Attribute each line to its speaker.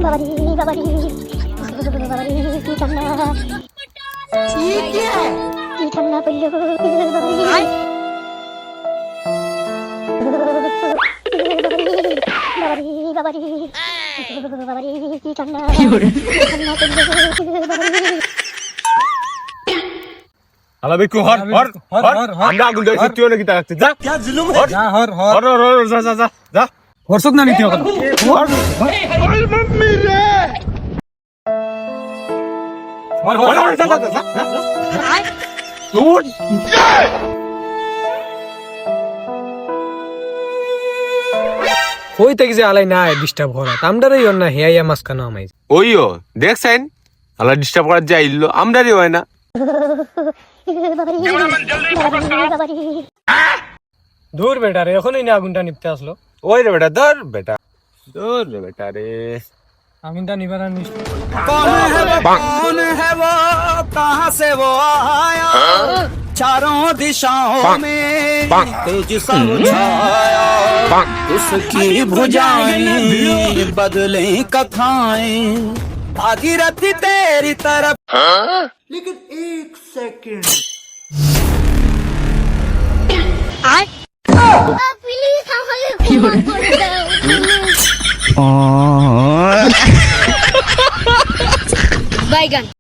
Speaker 1: বাবারি বাবারি বাবারি কি ঠান্ডা কি ঠান্ডা পড়লো বাবারি বাবারি বাবারি বাবারি কি ঠান্ডা ঠান্ডা পড়লো বাবারি
Speaker 2: আলা বিকু হর হর হর আমরা আগুন দেখছি তুই নাকি তাকাচ্ছিস যা কি জুলুম হে যা হর হর হর যা যা যা যা হরসক না নিতে হবে হর ওই মাম্মি রে হর হর যা যা যা তুই
Speaker 3: কই থেকে যে আলাই না ডিস্টার্ব করা আমরারই না হেয়া মাসখানা আমাই
Speaker 2: ওইও দেখছেন আলা ডিস্টার্ব করার যা ইল্লো আমরারই হয় না
Speaker 3: দূর বেটা রে এখনই না আগুনটা নিপতে আসলো
Speaker 2: ওই রে বেটা ধর বেটা ধর রে বেটা রে
Speaker 3: আগুনটা নিবার নিশ্চয়
Speaker 4: कौन है वो कहाँ से वो आया चारों दिशाओं में तेज सब छाया उसकी भुजाएं बदले कथाएं भागीरथी तेरी तरफ लेकिन एक सेकंड
Speaker 1: প্লিজ আমাকে ক্ষমা করে দাও বাইগান